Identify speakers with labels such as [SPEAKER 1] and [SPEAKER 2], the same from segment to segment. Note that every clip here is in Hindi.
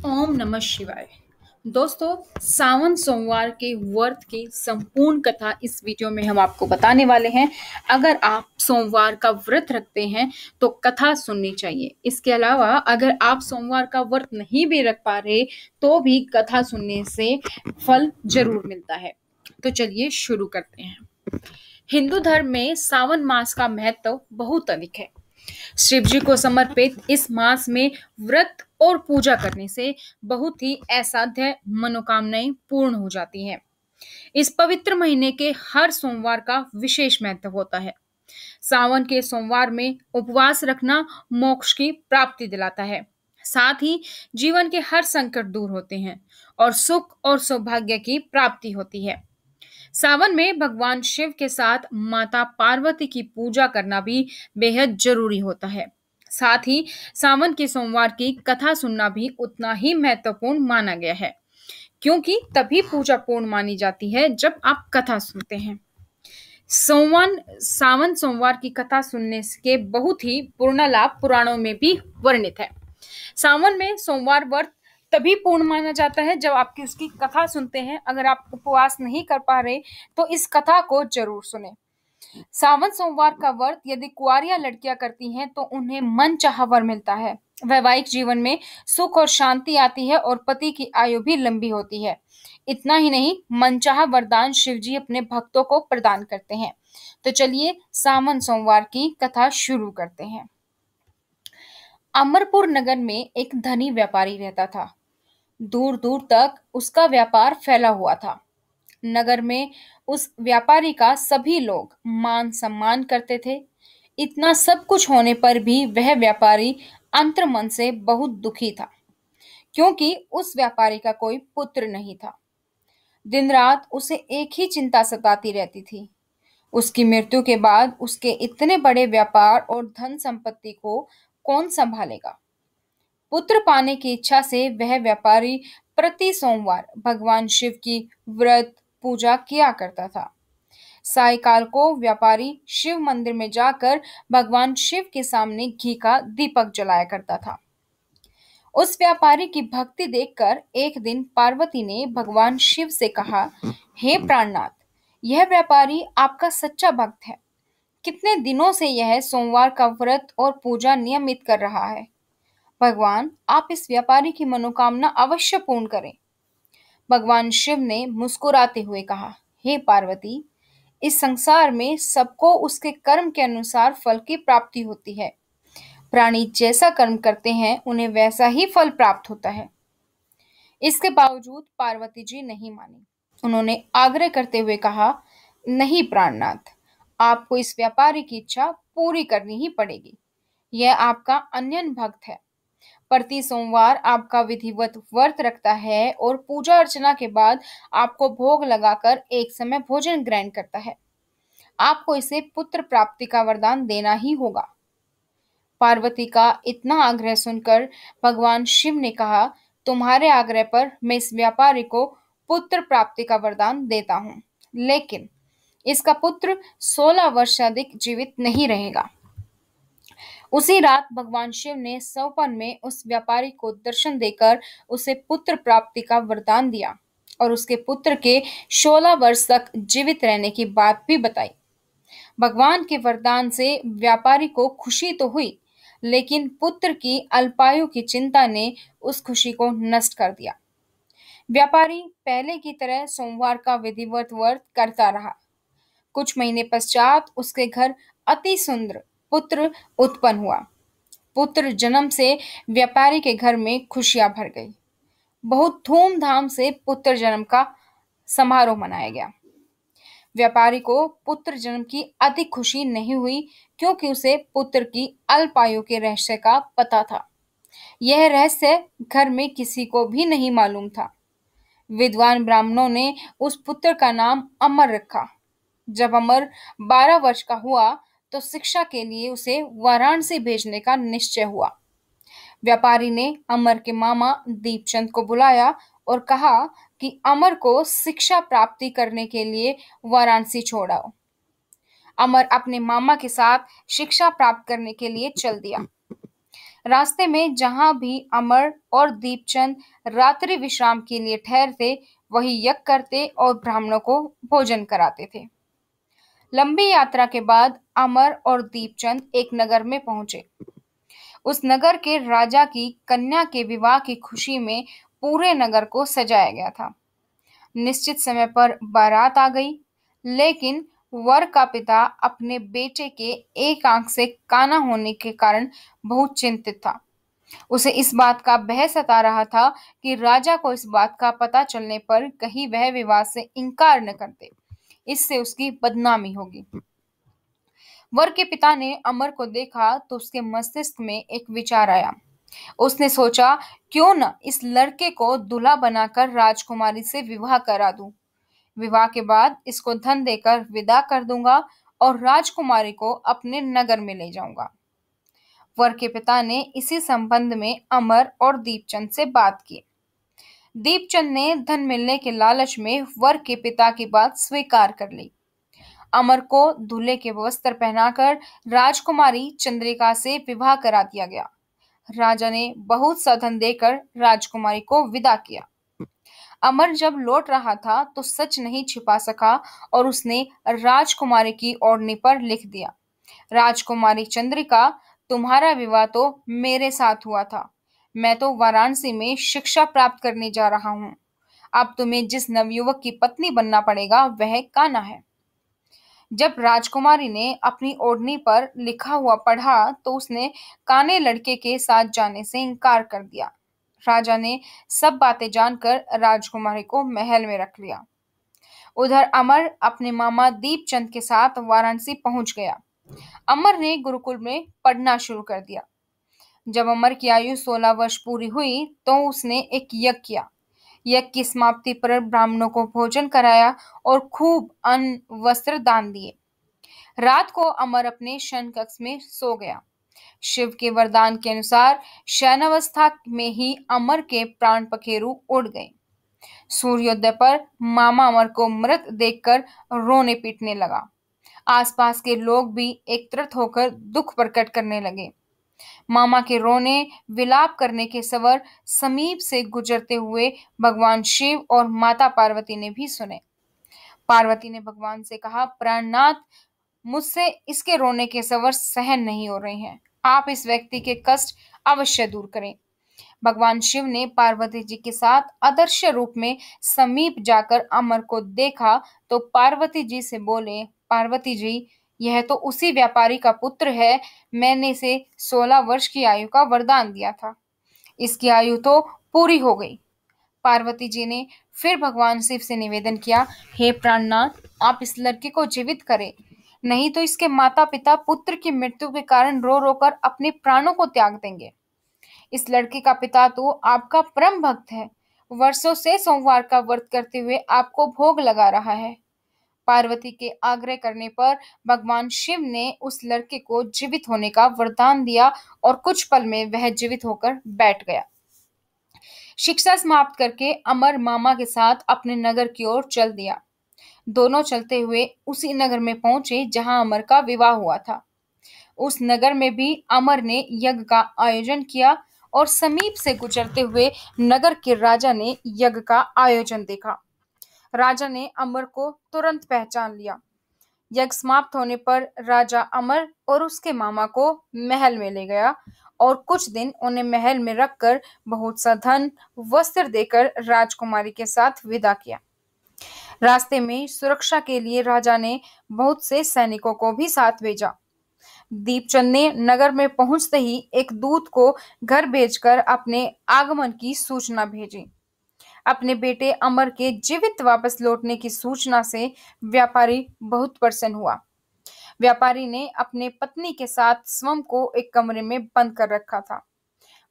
[SPEAKER 1] ओम नमः शिवाय। दोस्तों, सावन सोमवार के व्रत की संपूर्ण कथा इस वीडियो में हम आपको बताने वाले हैं। अगर आप सोमवार का व्रत रखते हैं तो कथा सुननी चाहिए। इसके अलावा अगर आप सोमवार का व्रत नहीं भी रख पा रहे तो भी कथा सुनने से फल जरूर मिलता है। तो चलिए शुरू करते हैं। हिंदू धर्म में सावन मास का महत्व बहुत अधिक है। शिव जी को समर्पित इस मास में व्रत और पूजा करने से बहुत ही असाध्य मनोकामनाएं पूर्ण हो जाती हैं। इस पवित्र महीने के हर सोमवार का विशेष महत्व होता है। सावन के सोमवार में उपवास रखना मोक्ष की प्राप्ति दिलाता है। साथ ही जीवन के हर संकट दूर होते हैं और सुख और सौभाग्य की प्राप्ति होती है। सावन में भगवान शिव के साथ माता पार्वती की पूजा करना भी बेहद जरूरी होता है। साथ ही सावन के सोमवार की कथा सुनना भी उतना ही महत्वपूर्ण माना गया है, क्योंकि तभी पूजा पूर्ण मानी जाती है जब आप कथा सुनते हैं। सावन सोमवार की कथा सुनने के बहुत ही पूर्ण लाभ पुराणों में भी वर्णित है। सावन में सोमवार व्रत तभी पूर्ण माना जाता है जब आपकी उसकी कथा सुनते हैं। अगर आप उपवास नहीं कर पा रहे तो इस कथा को जरूर सुने। सावन सोमवार का व्रत यदि कुंवारियां लड़कियां करती हैं तो उन्हें मन चाहा वर मिलता है। वैवाहिक जीवन में सुख और शांति आती है और पति की आयु भी लंबी होती है। इतना ही नहीं, मनचाहा वरदान शिव जी अपने भक्तों को प्रदान करते हैं। तो चलिए सावन सोमवार की कथा शुरू करते हैं। अमरपुर नगर में एक धनी व्यापारी रहता था। दूर दूर तक उसका व्यापार फैला हुआ था। नगर में उस व्यापारी का सभी लोग मान सम्मान करते थे। इतना सब कुछ होने पर भी वह व्यापारी अंतर्मन से बहुत दुखी था, क्योंकि उस व्यापारी का कोई पुत्र नहीं था। दिन रात उसे एक ही चिंता सताती रहती थी। उसकी मृत्यु के बाद उसके इतने बड़े व्यापार और धन संपत्ति को कौन संभालेगा। पुत्र पाने की इच्छा से वह व्यापारी प्रति सोमवार भगवान शिव की व्रत पूजा किया करता था। सायकाल को व्यापारी शिव मंदिर में जाकर भगवान शिव के सामने घी का दीपक जलाया करता था। उस व्यापारी की भक्ति देखकर एक दिन पार्वती ने भगवान शिव से कहा, हे प्राणनाथ, यह व्यापारी आपका सच्चा भक्त है। कितने दिनों से यह सोमवार का व्रत और पूजा नियमित कर रहा है। भगवान, आप इस व्यापारी की मनोकामना अवश्य पूर्ण करें। भगवान शिव ने मुस्कुराते हुए कहा, हे पार्वती, इस संसार में सबको उसके कर्म के अनुसार फल की प्राप्ति होती है। प्राणी जैसा कर्म करते हैं उन्हें वैसा ही फल प्राप्त होता है। इसके बावजूद पार्वती जी नहीं मानी। उन्होंने आग्रह करते हुए कहा, नहीं प्राणनाथ, आपको इस व्यापारी की इच्छा पूरी करनी ही पड़ेगी। यह आपका अन्यन भक्त है। प्रति सोमवार आपका विधिवत व्रत रखता है और पूजा अर्चना के बाद आपको भोग लगाकर एक समय भोजन ग्रहण करता है। आपको इसे पुत्र प्राप्ति का वरदान देना ही होगा। पार्वती का इतना आग्रह सुनकर भगवान शिव ने कहा, तुम्हारे आग्रह पर मैं इस व्यापारी को पुत्र प्राप्ति का वरदान देता हूँ, लेकिन इसका पुत्र 16 वर्ष से अधिक जीवित नहीं रहेगा। उसी रात भगवान शिव ने स्वप्न में उस व्यापारी को दर्शन देकर उसे पुत्र प्राप्ति का वरदान दिया और उसके पुत्र के 16 वर्ष तक जीवित रहने की बात भी बताई। भगवान के वरदान से व्यापारी को खुशी तो हुई, लेकिन पुत्र की अल्पायु की चिंता ने उस खुशी को नष्ट कर दिया। व्यापारी पहले की तरह सोमवार का विधिवत व्रत करता रहा। कुछ महीने पश्चात उसके घर अति सुंदर पुत्र उत्पन्न हुआ। पुत्र जन्म से व्यापारी के घर में खुशियां भर गई। बहुत धूमधाम से पुत्र जन्म का समारोह मनाया गया। व्यापारी को पुत्र जन्म की अधिक खुशी नहीं हुई, क्योंकि उसे पुत्र की अल्पायु के रहस्य का पता था। यह रहस्य घर में किसी को भी नहीं मालूम था। विद्वान ब्राह्मणों ने उस पुत्र का नाम अमर रखा। जब अमर 12 वर्ष का हुआ तो शिक्षा के लिए उसे वाराणसी भेजने का निश्चय हुआ। व्यापारी ने अमर के मामा दीपचंद को बुलाया और कहा कि अमर को शिक्षा प्राप्ति करने के लिए वाराणसी छोड़ाओ। अमर अपने मामा के साथ शिक्षा प्राप्त करने के लिए चल दिया। रास्ते में जहां भी अमर और दीपचंद रात्रि विश्राम के लिए ठहरते, वही यज्ञ करते और ब्राह्मणों को भोजन कराते थे। लंबी यात्रा के बाद अमर और दीपचंद एक नगर में पहुंचे। उस नगर के राजा की कन्या के विवाह की खुशी में पूरे नगर को सजाया गया था। निश्चित समय पर बारात आ गई, लेकिन वर का पिता अपने बेटे के एक आंख से काना होने के कारण बहुत चिंतित था। उसे इस बात का भय सता रहा था कि राजा को इस बात का पता चलने पर कहीं वह विवाह से इनकार न कर दे, इससे उसकी बदनामी होगी। वर के पिता ने अमर को देखा तो उसके मस्तिष्क में एक विचार आया। उसने सोचा, क्यों न इस लड़के को दूल्हा बनाकर राजकुमारी से विवाह करा दूं। विवाह के बाद इसको धन देकर विदा कर दूंगा और राजकुमारी को अपने नगर में ले जाऊंगा। वर के पिता ने इसी संबंध में अमर और दीपचंद से बात की। दीपचंद ने धन मिलने के लालच में वर के पिता की बात स्वीकार कर ली। अमर को दूल्हे के वस्त्र पहनाकर राजकुमारी चंद्रिका से विवाह करा दिया गया। राजा ने बहुत सा धन देकर राजकुमारी को विदा किया। अमर जब लौट रहा था तो सच नहीं छिपा सका और उसने राजकुमारी की ओढ़नी पर लिख दिया, राजकुमारी चंद्रिका, तुम्हारा विवाह तो मेरे साथ हुआ था। मैं तो वाराणसी में शिक्षा प्राप्त करने जा रहा हूँ। अब तुम्हें जिस नवयुवक की पत्नी बनना पड़ेगा वह कान्हा है। जब राजकुमारी ने अपनी ओढ़नी पर लिखा हुआ पढ़ा तो उसने काने लड़के के साथ जाने से इनकार कर दिया। राजा ने सब बातें जानकर राजकुमारी को महल में रख लिया। उधर अमर अपने मामा दीपचंद के साथ वाराणसी पहुंच गया। अमर ने गुरुकुल में पढ़ना शुरू कर दिया। जब अमर की आयु 16 वर्ष पूरी हुई तो उसने एक यज्ञ किया। यज्ञ की समाप्ति पर ब्राह्मणों को भोजन कराया और खूब अन्न वस्त्र दान दिए। रात को अमर अपने शयन कक्ष में सो गया। शिव के वरदान के अनुसार शयनावस्था में ही अमर के प्राण पखेरु उड़ गए। सूर्योदय पर मामा अमर को मृत देखकर रोने पीटने लगा। आसपास के लोग भी एकत्रित होकर दुख प्रकट करने लगे। मामा के रोने विलाप करने के सवर समीप से गुजरते हुए भगवान शिव और माता पार्वती ने भी सुने। पार्वती ने भगवान से कहा, प्राणनाथ, मुझसे इसके रोने के सवर सहन नहीं हो रहे हैं। आप इस व्यक्ति के कष्ट अवश्य दूर करें। भगवान शिव ने पार्वती जी के साथ अदृश्य रूप में समीप जाकर अमर को देखा तो पार्वती जी से बोले, पार्वती जी, यह तो उसी व्यापारी का पुत्र है। मैंने इसे 16 वर्ष की आयु का वरदान दिया था। इसकी आयु तो पूरी हो गई। पार्वती जी ने फिर भगवान शिव से निवेदन किया, हे प्राणनाथ, आप इस लड़के को जीवित करें, नहीं तो इसके माता पिता पुत्र की मृत्यु के कारण रो रो कर अपने प्राणों को त्याग देंगे। इस लड़के का पिता तो आपका परम भक्त है, वर्षों से सोमवार का व्रत करते हुए आपको भोग लगा रहा है। पार्वती के आग्रह करने पर भगवान शिव ने उस लड़के को जीवित होने का वरदान दिया और कुछ पल में वह जीवित होकर बैठ गया। शिक्षा समाप्त करके अमर मामा के साथ अपने नगर की ओर चल दिया। दोनों चलते हुए उसी नगर में पहुंचे जहां अमर का विवाह हुआ था। उस नगर में भी अमर ने यज्ञ का आयोजन किया और समीप से गुजरते हुए नगर के राजा ने यज्ञ का आयोजन देखा। राजा ने अमर को तुरंत पहचान लिया। यज्ञ समाप्त होने पर राजा अमर और उसके मामा को महल में ले गया और कुछ दिन उन्हें महल में रखकर बहुत सा धन वस्त्र देकर राजकुमारी के साथ विदा किया। रास्ते में सुरक्षा के लिए राजा ने बहुत से सैनिकों को भी साथ भेजा। दीपचंद ने नगर में पहुंचते ही एक दूत को घर भेजकर अपने आगमन की सूचना भेजी। अपने बेटे अमर के जीवित वापस लौटने की सूचना से व्यापारी बहुत प्रसन्न हुआ। व्यापारी ने अपने पत्नी के साथ स्वयं को एक कमरे में बंद कर रखा था।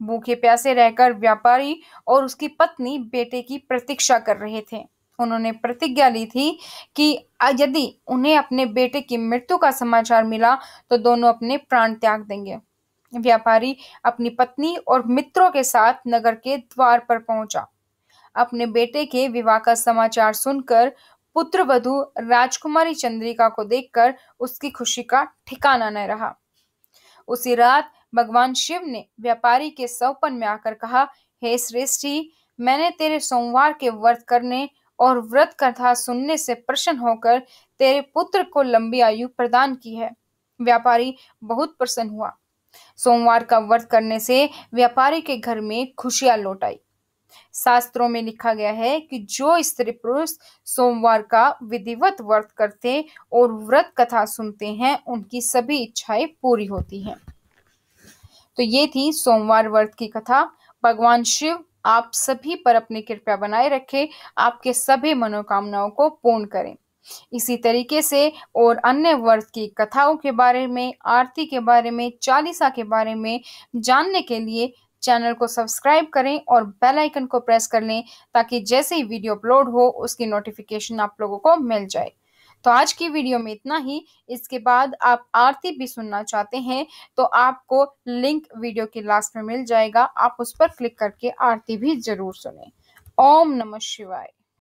[SPEAKER 1] भूखे प्यासे रहकर व्यापारी और उसकी पत्नी बेटे की प्रतीक्षा कर रहे थे। उन्होंने प्रतिज्ञा ली थी कि यदि उन्हें अपने बेटे की मृत्यु का समाचार मिला तो दोनों अपने प्राण त्याग देंगे। व्यापारी अपनी पत्नी और मित्रों के साथ नगर के द्वार पर पहुंचा। अपने बेटे के विवाह का समाचार सुनकर पुत्र वधू राजकुमारी चंद्रिका को देखकर उसकी खुशी का ठिकाना न रहा। उसी रात भगवान शिव ने व्यापारी के सवपन में आकर कहा, हे श्रेष्ठी, मैंने तेरे सोमवार के व्रत करने और व्रत कथा सुनने से प्रसन्न होकर तेरे पुत्र को लंबी आयु प्रदान की है। व्यापारी बहुत प्रसन्न हुआ। सोमवार का व्रत करने से व्यापारी के घर में खुशियां लौट आई। शास्त्रों में लिखा गया है कि जो स्त्री पुरुष सोमवार का विधिवत व्रत करते और व्रत कथा सुनते हैं, उनकी सभी इच्छाएं पूरी होती हैं। तो ये थी सोमवार व्रत की कथा। भगवान शिव आप सभी पर अपनी कृपा बनाए रखे, आपके सभी मनोकामनाओं को पूर्ण करें। इसी तरीके से और अन्य व्रत की कथाओं के बारे में, आरती के बारे में, चालीसा के बारे में जानने के लिए चैनल को सब्सक्राइब करें और बेल आइकन को प्रेस कर लें, ताकि जैसे ही वीडियो अपलोड हो उसकी नोटिफिकेशन आप लोगों को मिल जाए। तो आज की वीडियो में इतना ही। इसके बाद आप आरती भी सुनना चाहते हैं तो आपको लिंक वीडियो के लास्ट में मिल जाएगा, आप उस पर क्लिक करके आरती भी जरूर सुनें। ओम नमः शिवाय।